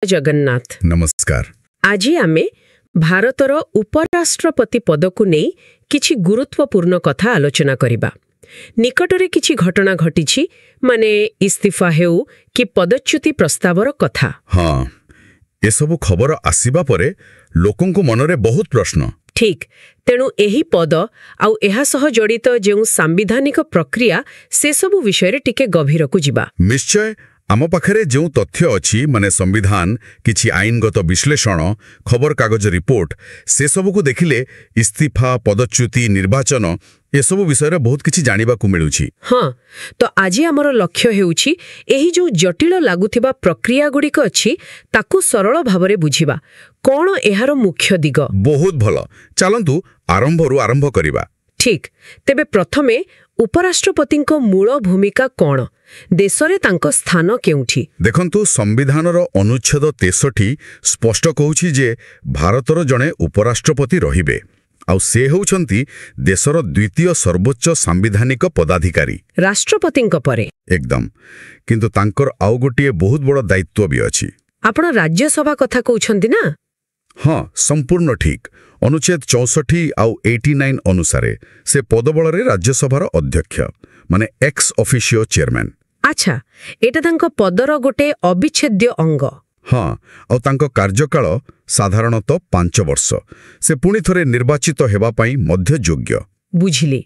जगन्नाथ नमस्कार। आजी आमे भारतर उपराष्ट्रपति पद को नहीं किछि गुरुत्वपूर्ण कथा आलोचना करिबा। निकटरे किछि घटना घटिछि माने इस्तीफा हेउ कि पदच्युति प्रस्तावर कथा। हाँ, ये सब खबर आसीबा परे लोकंकु मनरे बहुत प्रश्न। ठीक, तेणु एही पद आउ एहा सह जड़ित जेउ सांविधानिक प्रक्रिया से सबु विषय रे टिके गभीर को जिबा। निश्चय आम पाखरे जो तथ्य अछि माने संविधान किछि आईनगत विश्लेषण खबर कागज रिपोर्ट से सबु को देखिले इस्तीफा पदच्युति निर्वाचन ए सब विषय रे बहुत किछि जानिबा को मिलुछि। हाँ, तो आज आमर लक्ष्य हेउछि एही जो जटिल लागुथिबा प्रक्रिया गुड़िक अछि ताकू सरल भावरे बुझिबा कोन एहार मुख्य दिग। बहुत भलो, चलंतु आरंभरू आरंभ करिबा। ठीक, तेबे प्रथमे उपराष्ट्रपतिंको मूल भूमिका कोन, देशरे तांको स्थान केउठी। देखंतु संविधानर अनुच्छेद 63 स्पष्ट कहूछि जे भारतर जणे उपराष्ट्रपति रहिबे आउ से होउछंती देशर द्वितीय सर्वोच्च सांविधानिक पदाधिकारी राष्ट्रपतिंको परे। एकदम, किंतु तांकर आउ गोटिए बहुत बड़ दायित्व भी अछि। आपण राज्यसभा कथा कहउछंती ना? हाँ, संपूर्ण ठीक। अनुच्छेद 64 आउ 89 अनुसारे से पदबଳରେ राज्यसभार अध्यक्ष माने एक्स ऑफिशियो चेयरमैन। अच्छा, एटा तांको पदर गोटे अविच्छेद्य अंग। हाँ, और तांको कार्यकाल साधारणतः 5 वर्ष। से पुणी थरे निर्वाचित हेबा पई मध्य योग्य। बुझिली।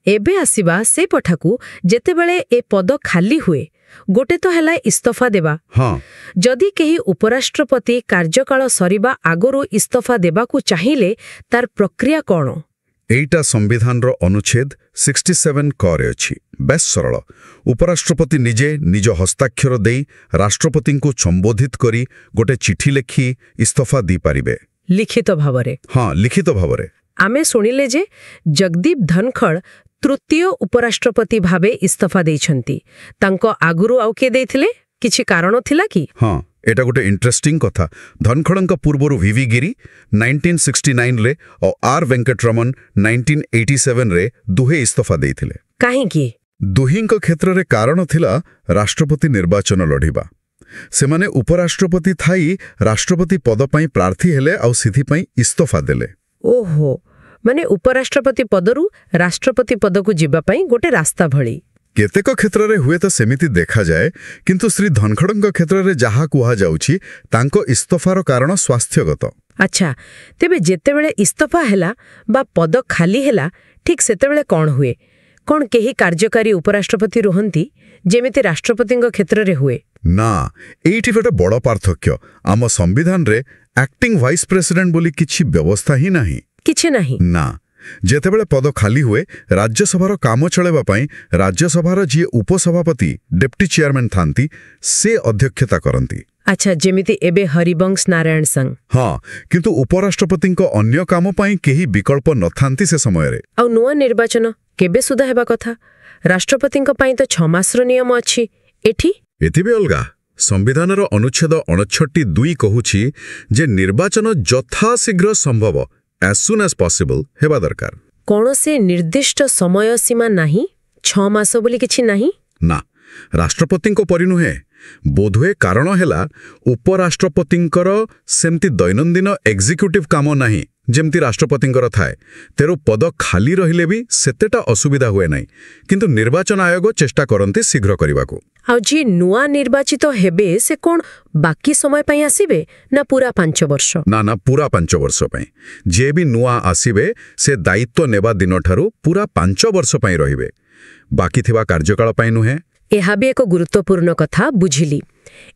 एबे आसीबा से पठाकू जेतेबेले ए पद खाली हुए गोटे तो हैला इस्तफा देबा। हाँ, जदि केही उपराष्ट्रपति कार्यकाल सरीबा आगरो इस्तफा देबा को चाहिए तार प्रक्रिया कोन? एटा संविधान रो अनुच्छेद 67 करे अछि। बेस सरल, उपराष्ट्रपति निजे निज हस्ताक्षर देई राष्ट्रपति को संबोधित करी गोटे चिठी लेखी इस्तफा दी पारिबे। लिखित भावरे? हाँ, लिखित भावरे। आमे सुनिले जे जगदीप धनखड़ तृतीय उपराष्ट्रपति भावे इस्तफा देइछंती। तांको आगुरु आउ के देइथिले? किछि कारण थिला कि? हाँ, एटा गोटे इंटरेस्टिंग कथा। धनखड़ंक पूर्वरु वीवी गिरी 1969 रे और आर वेंकटरमन 1987 रे दुहे इस्तफा देइथिले। काहे कि? दुहिंक क्षेत्र रे कारण थिला राष्ट्रपति निर्वाचन लढिबा। सेमाने उपराष्ट्रपति थाई राष्ट्रपति पद पई प्रार्थी हेले और सिद्धि पई इस्तफा देले। ओहो, माने उपराष्ट्रपति पदरु राष्ट्रपति पद को जिबा पई गोटे रास्ता भली। केतेक क्षेत्र रे हुए तो सेमिति देखा जाए, किंतु श्री धनखड़ंक क्षेत्र रे जहा कुहा जाउछि तांको इस्तफार कारण स्वास्थ्यगत। अच्छा, तेबे जेतेबेले इस्तफा हेला बा पद खाली हेला ठीक सेतेबेले कोन हुए? कोन केही कार्यकारी उपराष्ट्रपति रहंती जेमिति राष्ट्रपतिंक क्षेत्र रे हुए? ना, एइठी गोटे बड़ पार्थक्य। आम संविधान रे एक्टिंग वाइस प्रेसिडेंट बोली किछि व्यवस्था ही नाही। किछि नाही? ना, जेतेबेले पद खाली हुए राज्यसभार काम चलेबा पई राज्यसभार जी उपसभापति डेप्टी चेयरमैन थांती से अध्यक्षता करंती। अच्छा, जेमिति एबे हरिवंश नारायण संग। हाँ, किंतु उपराष्ट्रपतिंक अन्य काम पई केही विकल्प नथांती से समय रे। आउ नुआ निर्वाचन केबे सुधा हेबा कथा? राष्ट्रपतिंक पई तो 6 मासर नियम अछि। एठी एथिबे अलगा। संविधानर अनुच्छेद 59(2) कहूछि जे निर्वाचन यथाशीघ्र संभव as soon as possible हेबा दरकार। कौन से निर्दिष्ट समय सीमा नहीं? 6 मास बोली किछि नहीं? ना, राष्ट्रपतिंको परि नुहे। बोधुए कारण हेला उपराष्ट्रपतिंकर सेमति दैनंदिन एग्जीक्यूटिव काम नाही जेमति राष्ट्रपतिंकर थाए। तेरो पद खाली रहिले भी सेतेटा असुविधा हुए नाही, किंतु निर्वाचन आयोग चेष्टा करंती शीघ्र करिबाकू। आउ जी नुआ निर्वाचित हेबे से कोन बाकी समय पई आसीबे ना पूरा 5 वर्ष? ना, पूरा 5 वर्ष पई। जे भी नुआ आसीबे से दायित्व नेबा दिन ठारू पूरा 5 वर्ष पई रहिबे, बाकी थिबा कार्यकाल पई नुहे। एहा भी एक गुरुत्वपूर्ण कथा बुझिली।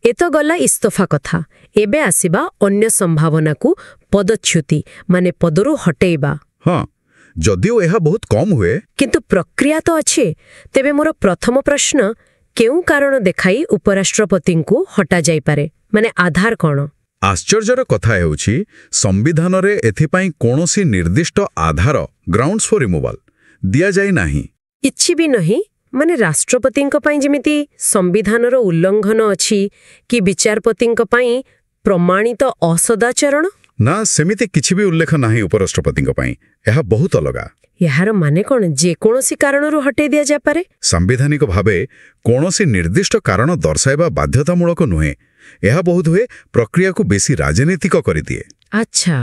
एतो गला इस्तफा कथा। एबे आसीबा अन्य संभावना को पदच्युति माने पदरु हटेइबा। हाँ, जदिओ एहा बहुत कम हुए, किंतु प्रक्रिया तो अच्छे। तेबे मोर प्रथम प्रश्न, केउ कारण देखाई उपराष्ट्रपति को हटा जाई पारे? माने आधार कोन? आश्चर्यर कथा हेउछि संविधान रे एथिपाई कोनोसी निर्दिष्ट आधार ग्राउंड्स फॉर रिमूवल दिया जाई नाही। इछि भी नहीं माने राष्ट्रपतिंक पई जेमिति संविधानर उल्लंघन अछि कि विचारपतिंक पई प्रमाणित असदाचरण? ना, सेमिति किछि भी उल्लेख नाही उपराष्ट्रपतिंक पई। एहा बहुत अलगा। यार माने कोन जे कोनोसी कारणरु हटे दिया जा पारे? संवैधानिक भावे कोनोसी निर्दिष्ट कारण दर्शाइबा बाध्यतामूलक नुहे, ଏହା ବୋଧହୁଏ ପ୍ରକ୍ରିୟାକୁ ବେଶୀ ରାଜନୈତିକ କରିଦିଏ। ଆଚ୍ଛା,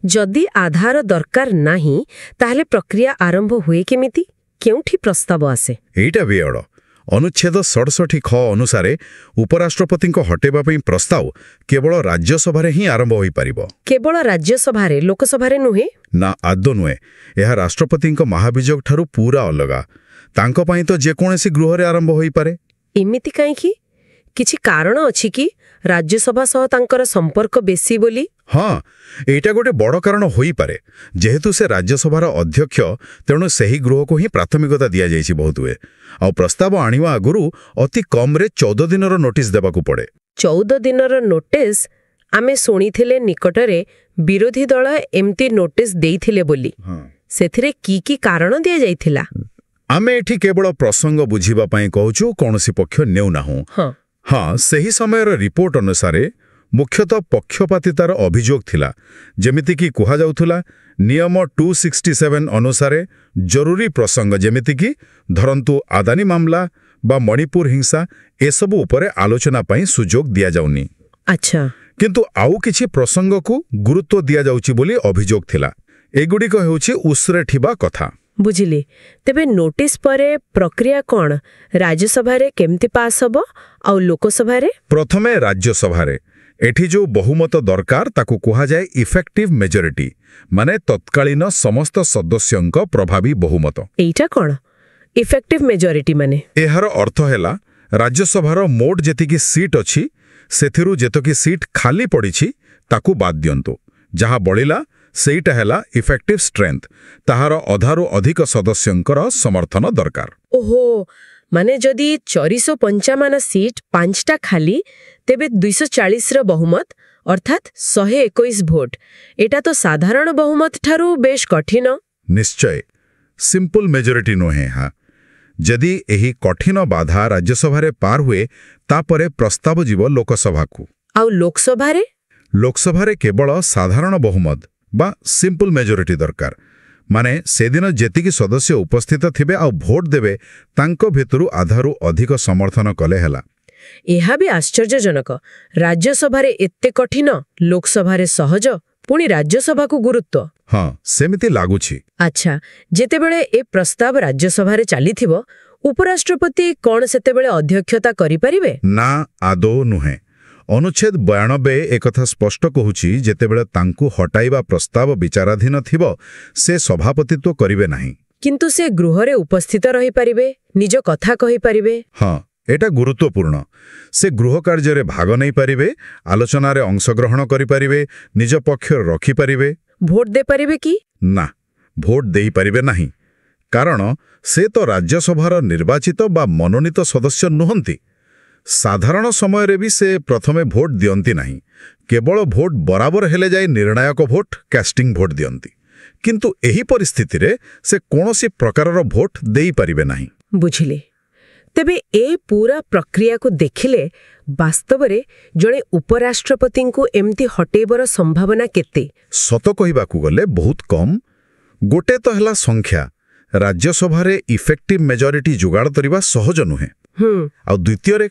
ଯଦି ଆଧାର ଦରକାର ନାହିଁ ତାହେଲେ ପ୍ରକ୍ରିୟା ଆରମ୍ଭ ହୁଏ କେମିତି? କେଉଁଠି ପ୍ରସ୍ତାବ ଆସେ? ଏଇଟା ବି ଅଡ଼। ଅନୁଚ୍ଛେଦ 67 ଖ ଅନୁସାରେ ଉପରାଷ୍ଟ୍ରପତିଙ୍କ ହଟେଇବା ପାଇଁ ପ୍ରସ୍ତାବ କେବଳ ରାଜ୍ୟସଭାରେ ହିଁ ଆରମ୍ଭ ହୋଇପାରିବ। କେବଳ ରାଜ୍ୟସଭାରେ, ଲୋକସଭାରେ ନୁହେଁ? ନା, ଆଦୌ ନୁହେଁ। ଏହା ରାଷ୍ଟ୍ରପତିଙ୍କ ମହାଭିଯୋଗ ଠାରୁ ପୁରା ଅଲଗା। ତାଙ୍କ ପାଇଁ ତ ଯେକୌଣସି ଗୃହରେ ଆରମ୍ଭ ହୋଇପାରେ। ଏମିତି କାହିଁକି? କିଛି କାରଣ ଅଛି କି? ରାଜ୍ୟସଭା ସହ ତାଙ୍କର ସମ୍ପର୍କ ବେଶୀ ବୋଲି? ହଁ, ଏଇଟା ଗୋଟେ ବଡ଼ କାରଣ ହୋଇପାରେ। ଯେହେତୁ ସେ ରାଜ୍ୟସଭାର ଅଧ୍ୟକ୍ଷ, ତେଣୁ ସେହି ଗୃହକୁ ହିଁ ପ୍ରାଥମିକତା ଦିଆଯାଇଛି ବୋଧହୁଏ। ଆଉ ପ୍ରସ୍ତାବ ଆଣିବା ଆଗରୁ ଅତି କମ୍ରେ 14 ଦିନର ନୋଟିସ୍ ଦେବାକୁ ପଡ଼େ। 14 ଦିନର ନୋଟିସ୍? ଆମେ ଶୁଣିଥିଲେ ନିକଟରେ ବିରୋଧୀ ଦଳ ଏମିତି ନୋଟିସ୍ ଦେଇଥିଲେ ବୋଲି। ସେଥିରେ କି କାରଣ ଦିଆଯାଇଥିଲା? ଆମେ ଏଠି କେବଳ ପ୍ରସଙ୍ଗ ବୁଝିବା ପାଇଁ କହୁଛୁ, କୌଣସି ପକ୍ଷ ନେଉନାହୁଁ। ହଁ, ସେହି ସମୟର ରିପୋର୍ଟ ଅନୁସାରେ ମୁଖ୍ୟତଃ ପକ୍ଷପାତିତାର ଅଭିଯୋଗ ଥିଲା। ଯେମିତିକି କୁହାଯାଉଥିଲା, ନିୟମ 267 ଅନୁସାରେ ଜରୁରୀ ପ୍ରସଙ୍ଗ ଯେମିତିକି ଧରନ୍ତୁ ଆଦାନୀ ମାମଲା ବା ମଣିପୁର ହିଂସା, ଏସବୁ ଉପରେ ଆଲୋଚନା ପାଇଁ ସୁଯୋଗ ଦିଆଯାଉନି। ଆଚ୍ଛା। କିନ୍ତୁ ଆଉ କିଛି ପ୍ରସଙ୍ଗକୁ ଗୁରୁତ୍ୱ ଦିଆଯାଉଛି ବୋଲି ଅଭିଯୋଗ ଥିଲା। ଏଗୁଡ଼ିକ ହେଉଛି ଉସ୍ରେ ଥିବା କଥା। ବୁଝିଲି। ତେବେ ନୋଟିସ୍ ପରେ ପ୍ରକ୍ରିୟା କ'ଣ? ରାଜ୍ୟସଭାରେ କେମିତି ପାସ୍ ହେବ ଆଉ ଲୋକସଭାରେ? ପ୍ରଥମେ ରାଜ୍ୟସଭାରେ। ଏଠି ଯେଉଁ ବହୁମତ ଦରକାର ତାକୁ କୁହାଯାଏ ଇଫେକ୍ଟିଭ ମେଜରିଟି, ମାନେ ତତ୍କାଳୀନ ସମସ୍ତ ସଦସ୍ୟଙ୍କ ପ୍ରଭାବୀ ବହୁମତ। ଏଇଟା କ'ଣ ଇଫେକ୍ଟିଭ ମେଜରିଟି ମାନେ? ଏହାର ଅର୍ଥ ହେଲା ରାଜ୍ୟସଭାର ମୋଟ ଯେତିକି ସିଟ୍ ଅଛି, ସେଥିରୁ ଯେତିକି ସିଟ୍ ଖାଲି ପଡ଼ିଛି ତାକୁ ବାଦ୍ ଦିଅନ୍ତୁ। ଯାହା ବଳିଲା ସେଇଟା ହେଲା ଇଫେକ୍ଟିଭ ଷ୍ଟ୍ରେନ୍ଥ। ତାହାର ଅଧାରୁ ଅଧିକ ସଦସ୍ୟଙ୍କର ସମର୍ଥନ ଦରକାର। ଓହୋ, ମାନେ ଯଦି 455 ସିଟ୍ 5ଟା ଖାଲି, ତେବେ 240ର ବହୁମତ ଅର୍ଥାତ୍ 121 ଭୋଟ। ଏଟା ତ ସାଧାରଣ ବହୁମତ ଠାରୁ ବେଶ କଠିନ। ନିଶ୍ଚୟ, ସିମ୍ପଲ ମେଜରିଟି ନୁହେଁ। ଯଦି ଏହି କଠିନ ବାଧା ରାଜ୍ୟସଭାରେ ପାର ହୁଏ, ତାପରେ ପ୍ରସ୍ତାବ ଯିବ ଲୋକସଭାକୁ। ଆଉ ଲୋକସଭାରେ? ଲୋକସଭାରେ କେବଳ ସାଧାରଣ ବହୁମତ ବା ସିମ୍ପଲ ମେଜରିଟି ଦରକାର। ମାନେ ସେଦିନ ଯେତିକି ସଦସ୍ୟ ଉପସ୍ଥିତ ଥିବେ ଆଉ ଭୋଟ ଦେବେ, ତାଙ୍କ ଭିତରୁ ଆଧାରୁ ଅଧିକ ସମର୍ଥନ କଲେ ହେଲା। ଏହା ବି ଆଶ୍ଚର୍ଯ୍ୟଜନକ। ରାଜ୍ୟସଭାରେ ଏତେ କଠିନ, ଲୋକସଭାରେ ସହଜ, ପୁଣି ରାଜ୍ୟସଭାକୁ ଗୁରୁତ୍ୱ। ହଁ, ସେମିତି ଲାଗୁଛି। ଆଚ୍ଛା, ଯେତେବେଳେ ଏ ପ୍ରସ୍ତାବ ରାଜ୍ୟସଭାରେ ଚାଲିଥିବ, ଉପରାଷ୍ଟ୍ରପତି କ'ଣ ସେତେବେଳେ ଅଧ୍ୟକ୍ଷତା କରିପାରିବେ? ନା, ଆଦୌ ନୁହେଁ। ଅନୁଚ୍ଛେଦ 92 ଏକଥା ସ୍ପଷ୍ଟ କହୁଛି, ଯେତେବେଳେ ତାଙ୍କୁ ହଟାଇବା ପ୍ରସ୍ତାବ ବିଚାରାଧୀନ ଥିବ, ସେ ସଭାପତିତ୍ୱ କରିବେ ନାହିଁ। କିନ୍ତୁ ସେ ଗୃହରେ ଉପସ୍ଥିତ ରହିପାରିବେ, ନିଜ କଥା କହିପାରିବେ। ହଁ, ଏଟା ଗୁରୁତ୍ୱପୂର୍ଣ୍ଣ। ସେ ଗୃହ କାର୍ଯ୍ୟରେ ଭାଗ ନେଇପାରିବେ, ଆଲୋଚନାରେ ଅଂଶଗ୍ରହଣ କରିପାରିବେ, ନିଜ ପକ୍ଷ ରଖିପାରିବେ। ଭୋଟ ଦେଇପାରିବେ କି? ନା, ଭୋଟ ଦେଇପାରିବେ ନାହିଁ। କାରଣ ସେ ତ ରାଜ୍ୟସଭାର ନିର୍ବାଚିତ ବା ମନୋନୀତ ସଦସ୍ୟ ନୁହନ୍ତି। ସାଧାରଣ ସମୟରେ ବି ସେ ପ୍ରଥମେ ଭୋଟ ଦିଅନ୍ତି ନାହିଁ। କେବଳ ଭୋଟ ବରାବର ହେଲେ ଯାଇ ନିର୍ଣ୍ଣାୟକ ଭୋଟ, କାଷ୍ଟିଂ ଭୋଟ ଦିଅନ୍ତି। କିନ୍ତୁ ଏହି ପରିସ୍ଥିତିରେ ସେ କୌଣସି ପ୍ରକାରର ଭୋଟ ଦେଇପାରିବେ ନାହିଁ। ବୁଝିଲେ। ତେବେ ଏ ପୁରା ପ୍ରକ୍ରିୟାକୁ ଦେଖିଲେ ବାସ୍ତବରେ ଜଣେ ଉପରାଷ୍ଟ୍ରପତିଙ୍କୁ ଏମିତି ହଟେଇବାର ସମ୍ଭାବନା କେତେ? ସତ କହିବାକୁ ଗଲେ ବହୁତ କମ୍। ଗୋଟେ ତ ହେଲା ସଂଖ୍ୟା, ରାଜ୍ୟସଭାରେ ଇଫେକ୍ଟିଭ ମେଜରିଟି ଯୋଗାଡ଼ କରିବା ସହଜ ନୁହେଁ। ଆଉ ଦ୍ୱିତୀୟରେ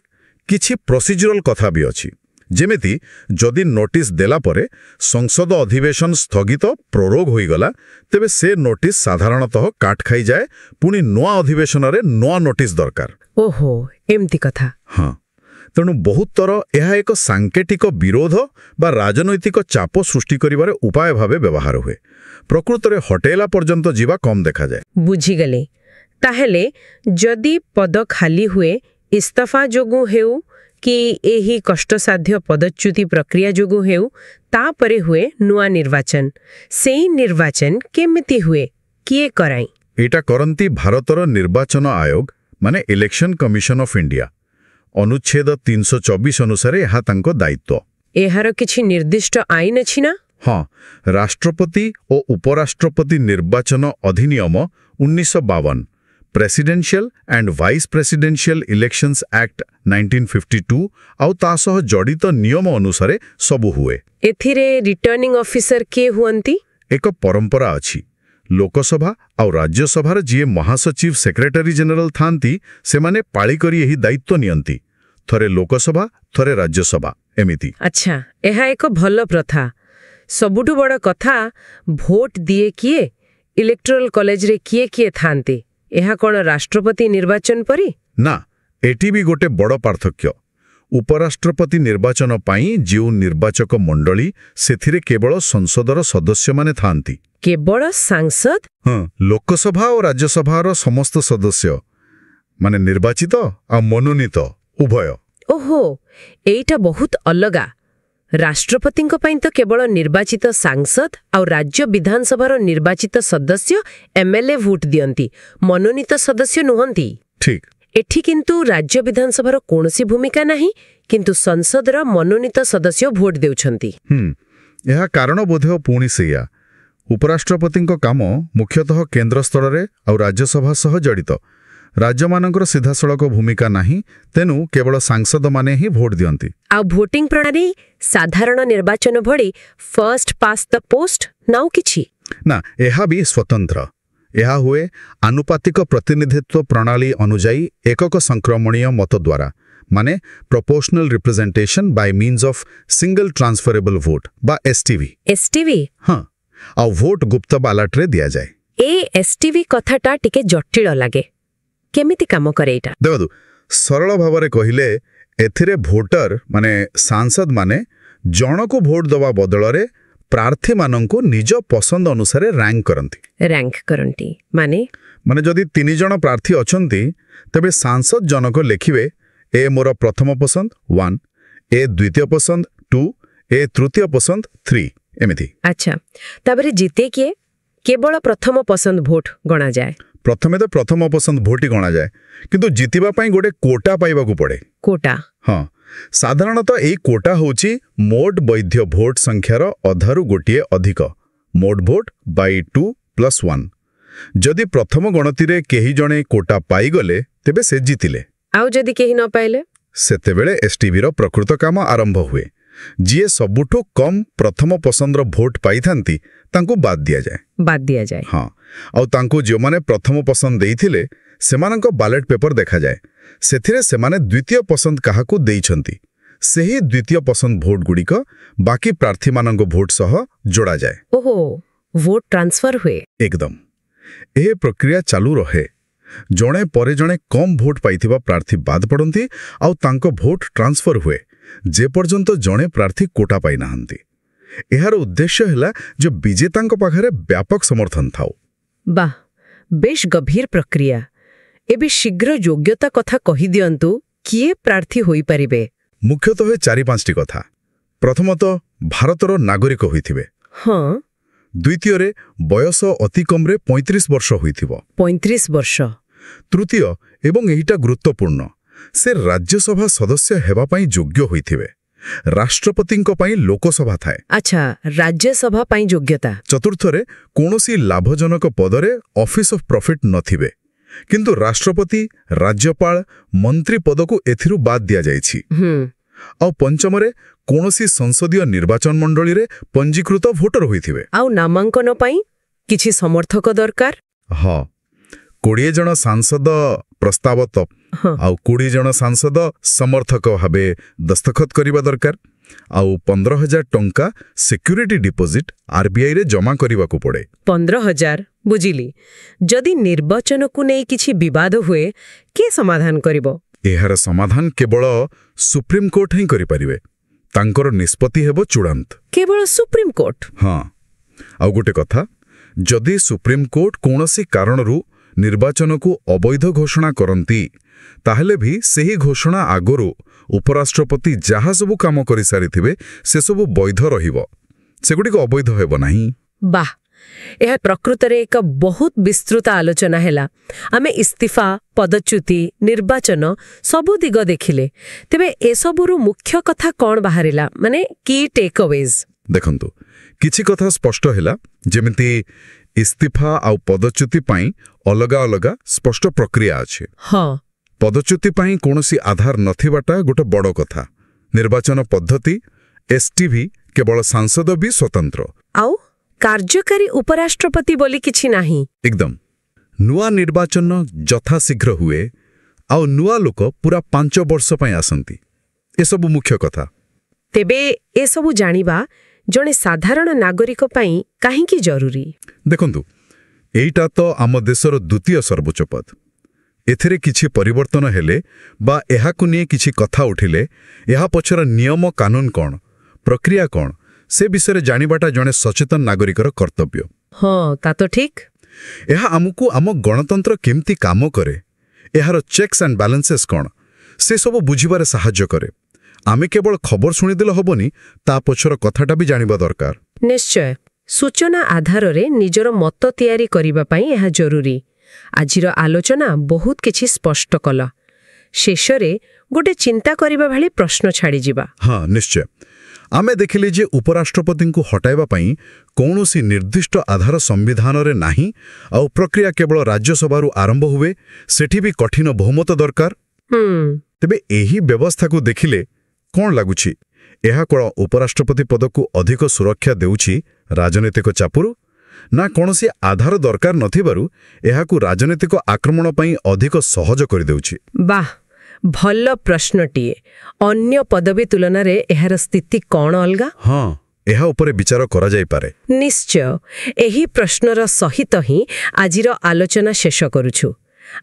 କିଛି ପ୍ରୋସିଜୁରାଲ କଥା ବି ଅଛି। ଯେମିତି ଯଦି ନୋଟିସ୍ ଦେଲା ପରେ ସଂସଦ ଅଧିବେଶନ ସ୍ଥଗିତ ପ୍ରୋରୋଗ ହୋଇଗଲା, ତେବେ ସେ ନୋଟିସ୍ ସାଧାରଣତଃ କାଟ ଖାଇଯାଏ। ପୁଣି ନୂଆ ଅଧିବେଶନରେ ନୂଆ ନୋଟିସ୍ ଦରକାର। ଓହୋ, ଏମିତି କଥା। ହଁ, ତେଣୁ ବହୁତ ଥର ଏହା ଏକ ସାଙ୍କେତିକ ବିରୋଧ ବା ରାଜନୈତିକ ଚାପ ସୃଷ୍ଟି କରିବାରେ ଉପାୟ ଭାବେ ବ୍ୟବହାର ହୁଏ। ପ୍ରକୃତରେ ହଟେଇଲା ପର୍ଯ୍ୟନ୍ତ ଯିବା କମ୍ ଦେଖାଯାଏ। ବୁଝିଗଲେ। ତାହେଲେ ଯଦି ପଦ ଖାଲି ହୁଏ, ଇସ୍ତଫା ଯୋଗୁଁ ହେଉ କି ଏହି କଷ୍ଟସାଧ୍ୟ ପଦଚ୍ୟୁତି ପ୍ରକ୍ରିୟା ଯୋଗୁଁ ହେଉ, ତାପରେ ହୁଏ ନୂଆ ନିର୍ବାଚନ। ସେଇ ନିର୍ବାଚନ କେମିତି ହୁଏ? କିଏ କରାଇ? ଏଇଟା କରନ୍ତି ଭାରତର ନିର୍ବାଚନ ଆୟୋଗ, ମାନେ ଇଲେକ୍ସନ କମିଶନ ଅଫ୍ ଇଣ୍ଡିଆ। ଅନୁଚ୍ଛେଦ 324 ଅନୁସାରେ ଏହା ତାଙ୍କ ଦାୟିତ୍ୱ। ଏହାର କିଛି ନିର୍ଦ୍ଦିଷ୍ଟ ଆଇନ ଅଛି ନା? ହଁ, ରାଷ୍ଟ୍ରପତି ଓ ଉପରାଷ୍ଟ୍ରପତି ନିର୍ବାଚନ ଅଧିନିୟମ 1952, presidential and vice presidential elections act 1952 ଆଉ ତା ସହ ଜଡ଼ିତ ନିୟମ ଅନୁସାରେ ସବୁ ହୁଏ। ଏଥିରେ ରିଟର୍ଣ୍ଣିଂ ଅଫିସର କିଏ ହୁଅନ୍ତି? ଏକ ପରମ୍ପରା ଅଛି। ଲୋକସଭା ଆଉ ରାଜ୍ୟସଭାର ଯିଏ ମହାସଚିବ ସେକ୍ରେଟାରୀ ଜେନେରାଲ ଥାନ୍ତି, ସେମାନେ ପାଳି କରି ଏହି ଦାୟିତ୍ୱ ନିଅନ୍ତି। ଥରେ ଲୋକସଭା, ଥରେ ରାଜ୍ୟସଭା। ଏମିତି। ଆଚ୍ଛା, ଏହା ଏକ ଭଲ ପ୍ରଥା। ସବୁଠୁ ବଡ଼ କଥା, ଭୋଟ ଦିଏ କିଏ, ଇଲେକ୍ଟ୍ରାଲ କଲେଜରେ କିଏ କିଏ ଥାଆନ୍ତି, ଏହା କ'ଣ ରାଷ୍ଟ୍ରପତି ନିର୍ବାଚନ ପରି? ନା, ଏଠି ବି ଗୋଟେ ବଡ଼ ପାର୍ଥକ୍ୟ। ଉପରାଷ୍ଟ୍ରପତି ନିର୍ବାଚନ ପାଇଁ ଯେଉଁ ନିର୍ବାଚକ ମଣ୍ଡଳୀ, ସେଥିରେ କେବଳ ସଂସଦର ସଦସ୍ୟମାନେ ଥାଆନ୍ତି। କେବଳ ସାଂସଦ? ହଁ, ଲୋକସଭା ଓ ରାଜ୍ୟସଭାର ସମସ୍ତ ସଦସ୍ୟ, ମାନେ ନିର୍ବାଚିତ ଆଉ ମନୋନୀତ ଉଭୟ। ଓହୋ, ଏଇଟା ବହୁତ ଅଲଗା। ରାଷ୍ଟ୍ରପତିଙ୍କ ପାଇଁ ତ କେବଳ ନିର୍ବାଚିତ ସାଂସଦ ଆଉ ରାଜ୍ୟ ବିଧାନସଭାର ନିର୍ବାଚିତ ସଦସ୍ୟ MLA ଭୋଟ ଦିଅନ୍ତି, ମନୋନୀତ ସଦସ୍ୟ ନୁହନ୍ତି। ଠିକ୍। ଏଠି କିନ୍ତୁ ରାଜ୍ୟ ବିଧାନସଭାର କୌଣସି ଭୂମିକା ନାହିଁ, କିନ୍ତୁ ସଂସଦର ମନୋନୀତ ସଦସ୍ୟ ଭୋଟ ଦେଉଛନ୍ତି। ଏହା କାରଣ ବୋଧେ ପୁଣି ସେଇଆ। ଉପରାଷ୍ଟ୍ରପତିଙ୍କ କାମ ମୁଖ୍ୟତଃ କେନ୍ଦ୍ର ସ୍ତରରେ ଆଉ ରାଜ୍ୟସଭା ସହ ଜଡ଼ିତ। ରାଜ୍ୟମାନଙ୍କର ସିଧାସଳଖ ଭୂମିକା ନାହିଁ, ତେଣୁ କେବଳ ସାଂସଦମାନେ ହିଁ ଭୋଟ ଦିଅନ୍ତି। ଆଉ ଭୋଟିଂ ପ୍ରଣାଳୀ ସାଧାରଣ ନିର୍ବାଚନ ଭଳି ଫର୍ଷ୍ଟ ପାସ୍ ଦ ପୋଷ୍ଟ ନା ଆଉ କିଛି? ନା, ଏହା ବି ସ୍ୱତନ୍ତ୍ର। ଏହା ହୁଏ ଆନୁପାତିକ ପ୍ରତିନିଧିତ୍ୱ ପ୍ରଣାଳୀ ଅନୁଯାୟୀ ଏକକ ସଂକ୍ରମଣୀୟ ମତ ଦ୍ୱାରା, ମାନେ proportional representation by means of single transferable vote ବା STV। STV? ହଁ, ଆଉ ଭୋଟ ଗୁପ୍ତ ବାଲାଟରେ ଦିଆଯାଏ। ଏ STV କଥାଟା ଟିକେ ଜଟିଳ ଲାଗେ। କେମିତି କାମ କରେ ଏଇଟା? ଦେଖନ୍ତୁ, ସରଳ ଭାବରେ କହିଲେ ଏଥିରେ ଭୋଟର ମାନେ ସାଂସଦମାନେ ଜଣକୁ ଭୋଟ ଦେବା ବଦଳରେ ପ୍ରାର୍ଥୀମାନଙ୍କୁ ନିଜ ପସନ୍ଦ ଅନୁସାରେ ରାଙ୍କ କରନ୍ତି। ରାଙ୍କ କରନ୍ତି ମାନେ ଯଦି 3 ଜଣ ପ୍ରାର୍ଥୀ ଅଛନ୍ତି, ତେବେ ସାଂସଦ ଜଣକ ଲେଖିବେ ଏ ମୋର ପ୍ରଥମ ପସନ୍ଦ 1, ଏ ଦ୍ୱିତୀୟ ପସନ୍ଦ 2, ଏ ତୃତୀୟ ପସନ୍ଦ 3, ଏମିତି। ଆଚ୍ଛା, ତାପରେ ଜିତେ କିଏ? କେବଳ ପ୍ରଥମ ପସନ୍ଦ ଭୋଟ ଗଣାଯାଏ। ପ୍ରଥମେ ତ ପ୍ରଥମ ପସନ୍ଦ ଭୋଟ ଗଣାଯାଏ, କିନ୍ତୁ ଜିତିବା ପାଇଁ ଗୋଟେ କୋଟା ପାଇବାକୁ ପଡ଼େ। କୋଟା? ହଁ, ସାଧାରଣତଃ ଏଇ କୋଟା ହେଉଛି ମୋଟ ବୈଧ ଭୋଟ ସଂଖ୍ୟାର ଅଧାରୁ ଗୋଟିଏ ଅଧିକ, ମୋଟ ଭୋଟ ବାଇ 2+1। ଯଦି ପ୍ରଥମ ଗଣତିରେ କେହି ଜଣେ କୋଟା ପାଇଗଲେ, ତେବେ ସେ ଜିତିଲେ। ଆଉ ଯଦି କେହି ନ ପାଇଲେ? ସେତେବେଳେ STVର ପ୍ରକୃତ କାମ ଆରମ୍ଭ ହୁଏ। ଯିଏ ସବୁଠୁ କମ୍ ପ୍ରଥମ ପସନ୍ଦର ଭୋଟ ପାଇଥାନ୍ତି, ତାଙ୍କୁ ବାଦ ଦିଆଯାଏ। ହଁ, ଆଉ ତାଙ୍କୁ ଯେଉଁମାନେ ପ୍ରଥମ ପସନ୍ଦ ଦେଇଥିଲେ, ସେମାନଙ୍କ ବାଲେଟ ପେପର ଦେଖାଯାଏ। ସେଥିରେ ସେମାନେ ଦ୍ୱିତୀୟ ପସନ୍ଦ କାହାକୁ ଦେଇଛନ୍ତି, ସେହି ଦ୍ୱିତୀୟ ପସନ୍ଦ ଭୋଟଗୁଡ଼ିକ ବାକି ପ୍ରାର୍ଥୀମାନଙ୍କ ଭୋଟ ସହ ଯୋଡ଼ାଯାଏ। ଓହୋ, ଭୋଟ ଟ୍ରାନ୍ସଫର ହୁଏ? ଏକଦମ। ଏହି ପ୍ରକ୍ରିୟା ଚାଲୁ ରହେ। ଜଣେ ପରେ ଜଣେ କମ୍ ଭୋଟ ପାଇଥିବା ପ୍ରାର୍ଥୀ ବାଦ ପଡ଼ନ୍ତି, ଆଉ ତାଙ୍କ ଭୋଟ ଟ୍ରାନ୍ସଫର ହୁଏ, ଯେପର୍ଯ୍ୟନ୍ତ ଜଣେ ପ୍ରାର୍ଥୀ କୋଟା ପାଇନାହାନ୍ତି। ଏହାର ଉଦ୍ଦେଶ୍ୟ ହେଲା ଯେ ବିଜେତାଙ୍କ ପାଖରେ ବ୍ୟାପକ ସମର୍ଥନ ଥାଉ। ବାଃ, ବେଶ ଗଭୀର ପ୍ରକ୍ରିୟା। ଏବେ ଶୀଘ୍ର ଯୋଗ୍ୟତା କଥା କହିଦିଅନ୍ତୁ, କିଏ ପ୍ରାର୍ଥୀ ହୋଇପାରିବେ? ମୁଖ୍ୟତଃ 4-5ଟି କଥା। ପ୍ରଥମତଃ, ଭାରତର ନାଗରିକ ହୋଇଥିବେ। ହଁ। ଦ୍ୱିତୀୟରେ, ବୟସ ଅତି କମ୍ରେ 35 ବର୍ଷ ହୋଇଥିବ। 35 ବର୍ଷ? ତୃତୀୟ, ଏବଂ ଏଇଟା ଗୁରୁତ୍ୱପୂର୍ଣ୍ଣ, ସେ ରାଜ୍ୟସଭା ସଦସ୍ୟ ହେବା ପାଇଁ ଯୋଗ୍ୟ ହୋଇଥିବେ। ରାଷ୍ଟ୍ରପତିଙ୍କ ପାଇଁ ଲୋକସଭା ଥାଏ। ଆଚ୍ଛା, ରାଜ୍ୟସଭା ପାଇଁ ଯୋଗ୍ୟତା। ଚତୁର୍ଥରେ, କୌଣସି ଲାଭଜନକ ପଦରେ ଅଫିସ ଅଫ୍ ପ୍ରଫିଟ୍ ନଥିବେ, କିନ୍ତୁ ରାଷ୍ଟ୍ରପତି, ରାଜ୍ୟପାଳ, ମନ୍ତ୍ରୀ ପଦକୁ ଏଥିରୁ ବାଦ ଦିଆଯାଇଛି। ଆଉ ପଞ୍ଚମରେ, କୌଣସି ସଂସଦୀୟ ନିର୍ବାଚନ ମଣ୍ଡଳୀରେ ପଞ୍ଜୀକୃତ ଭୋଟର ହୋଇଥିବେ। ଆଉ ନାମାଙ୍କନ ପାଇଁ କିଛି ସମର୍ଥକ ଦରକାର? ହଁ, 20 ଜଣ ସାଂସଦ ପ୍ରସ୍ତାବତ ଆଉ 20 ଜଣ ସାଂସଦ ସମର୍ଥକ ଭାବେ ଦସ୍ତଖତ କରିବା ଦରକାର। ଆଉ 15,000 ଟଙ୍କା ସିକ୍ୟୁରିଟି ଡିପୋଜିଟ୍ RBIରେ ଜମା କରିବାକୁ ପଡ଼େ। 15,000? ବୁଝିଲି। ଯଦି ନିର୍ବାଚନକୁ ନେଇ କିଛି ବିବାଦ ହୁଏ, କିଏ ସମାଧାନ କରିବ? ଏହାର ସମାଧାନ କେବଳ ସୁପ୍ରିମକୋର୍ଟ ହିଁ କରିପାରିବେ। ତାଙ୍କର ନିଷ୍ପତ୍ତି ହେବ ଚୂଡ଼ାନ୍ତ। କେବଳ ସୁପ୍ରିମକୋର୍ଟ? ହଁ। ଆଉ ଗୋଟେ କଥା, ଯଦି ସୁପ୍ରିମକୋର୍ଟ କୌଣସି କାରଣରୁ ନିର୍ବାଚନକୁ ଅବୈଧ ଘୋଷଣା କରନ୍ତି, ତାହେଲେ ବି ସେହି ଘୋଷଣା ଆଗରୁ ଉପରାଷ୍ଟ୍ରପତି ଯାହା ସବୁ କାମ କରିସାରିଥିବେ, ସେସବୁ ବୈଧ ରହିବ, ସେଗୁଡ଼ିକ ଅବୈଧ ହେବ ନାହିଁ। ବାଃ, ଏହା ପ୍ରକୃତରେ ଏକ ବହୁତ ବିସ୍ତୃତ ଆଲୋଚନା ହେଲା। ଆମେ ଇସ୍ତିଫା, ପଦଚ୍ୟୁତି, ନିର୍ବାଚନ ସବୁ ଦିଗ ଦେଖିଲେ। ତେବେ ଏସବୁରୁ ମୁଖ୍ୟ କଥା କ'ଣ ବାହାରିଲା, ମାନେ କି ଟେକ୍ଅୱେଜ୍? ଦେଖନ୍ତୁ, କିଛି କଥା ସ୍ପଷ୍ଟ ହେଲା, ଯେମିତି ଇସ୍ତିଫା ଆଉ ପଦଚ୍ୟୁତି ପାଇଁ ଅଲଗା ଅଲଗା ସ୍ପଷ୍ଟ ପ୍ରକ୍ରିୟା ଅଛି। ହଁ। ପଦଚ୍ୟୁତି ପାଇଁ କୌଣସି ଆଧାର ନଥିବାଟା ଗୋଟେ ବଡ଼ କଥା। ନିର୍ବାଚନ ପଦ୍ଧତି, STV କେବଳ ସାଂସଦ ବି ସ୍ୱତନ୍ତ୍ର। ଆଉ କାର୍ଯ୍ୟକାରୀ ଉପରାଷ୍ଟ୍ରପତି ବୋଲି କିଛି ନାହିଁ? ଏକଦମ। ନୂଆ ନିର୍ବାଚନ ଯଥାଶୀଘ୍ର ହୁଏ, ଆଉ ନୂଆ ଲୋକ ପୁରା 5 ବର୍ଷ ପାଇଁ ଆସନ୍ତି। ଏସବୁ ମୁଖ୍ୟ କଥା। ତେବେ ଏସବୁ ଜାଣିବା ଜଣେ ସାଧାରଣ ନାଗରିକ ପାଇଁ କାହିଁକି ଜରୁରୀ? ଦେଖନ୍ତୁ, ଏଇଟା ତ ଆମ ଦେଶର ଦ୍ୱିତୀୟ ସର୍ବୋଚ୍ଚ ପଦ। ଏଥିରେ କିଛି ପରିବର୍ତ୍ତନ ହେଲେ ବା ଏହାକୁ ନେଇ କିଛି କଥା ଉଠିଲେ ଏହା ପଛର ନିୟମ କାନୁନ କ'ଣ, ପ୍ରକ୍ରିୟା କ'ଣ, ସେ ବିଷୟରେ ଜାଣିବାଟା ଜଣେ ସଚେତନ ନାଗରିକର କର୍ତ୍ତବ୍ୟ। ହଁ, ତା ତ ଠିକ୍। ଏହା ଆମକୁ ଆମ ଗଣତନ୍ତ୍ର କେମିତି କାମ କରେ, ଏହାର ଚେକ୍ସ ଆଣ୍ଡ ବାଲାନ୍ସେସ୍ କ'ଣ, ସେସବୁ ବୁଝିବାରେ ସାହାଯ୍ୟ କରେ। ଆମେ କେବଳ ଖବର ଶୁଣିଦେଲେ ହବନି, ତା ପଛର କଥାଟା ବି ଜାଣିବା ଦରକାର। ନିଶ୍ଚୟ, ସୂଚନା ଆଧାରରେ ନିଜର ମତ ତିଆରି କରିବା ପାଇଁ ଏହା ଜରୁରୀ। ଆଜିର ଆଲୋଚନା ବହୁତ କିଛି ସ୍ପଷ୍ଟ କଲ। ଶେଷରେ ଗୋଟେ ଚିନ୍ତା କରିବା ଭଳି ପ୍ରଶ୍ନ ଛାଡ଼ିଯିବା। ହଁ, ନିଶ୍ଚୟ। ଆମେ ଦେଖିଲେ ଯେ ଉପରାଷ୍ଟ୍ରପତିଙ୍କୁ ହଟାଇବା ପାଇଁ କୌଣସି ନିର୍ଦ୍ଦିଷ୍ଟ ଆଧାର ସମ୍ବିଧାନରେ ନାହିଁ, ଆଉ ପ୍ରକ୍ରିୟା କେବଳ ରାଜ୍ୟସଭାରୁ ଆରମ୍ଭ ହୁଏ, ସେଠି ବି କଠିନ ବହୁମତ ଦରକାର। ତେବେ ଏହି ବ୍ୟବସ୍ଥାକୁ ଦେଖିଲେ କ'ଣ ଲାଗୁଛି? ଏହା କ'ଣ ଉପରାଷ୍ଟ୍ରପତି ପଦକୁ ଅଧିକ ସୁରକ୍ଷା ଦେଉଛି ରାଜନୈତିକ ଚାପରୁ, ନା କୌଣସି ଆଧାର ଦରକାର ନଥିବାରୁ ଏହାକୁ ରାଜନୈତିକ ଆକ୍ରମଣ ପାଇଁ ଅଧିକ ସହଜ କରିଦେଉଛି? ବାଃ, ଭଲ ପ୍ରଶ୍ନଟିଏ। ଅନ୍ୟ ପଦବୀ ତୁଳନାରେ ଏହାର ସ୍ଥିତି କ'ଣ ଅଲଗା? ହଁ, ଏହା ଉପରେ ବିଚାର କରାଯାଇପାରେ। ନିଶ୍ଚୟ। ଏହି ପ୍ରଶ୍ନର ସହିତ ହିଁ ଆଜିର ଆଲୋଚନା ଶେଷ କରୁଛୁ।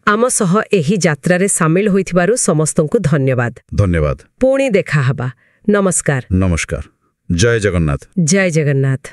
ଆମ ସହ ଏହି ଯାତ୍ରାରେ ସାମିଲ ହୋଇଥିବାରୁ ସମସ୍ତଙ୍କୁ ଧନ୍ୟବାଦ। ଧନ୍ୟବାଦ। ପୁଣି ଦେଖାହେବା। ନମସ୍କାର। ନମସ୍କାର। ଜୟ ଜଗନ୍ନାଥ। ଜୟ ଜଗନ୍ନାଥ।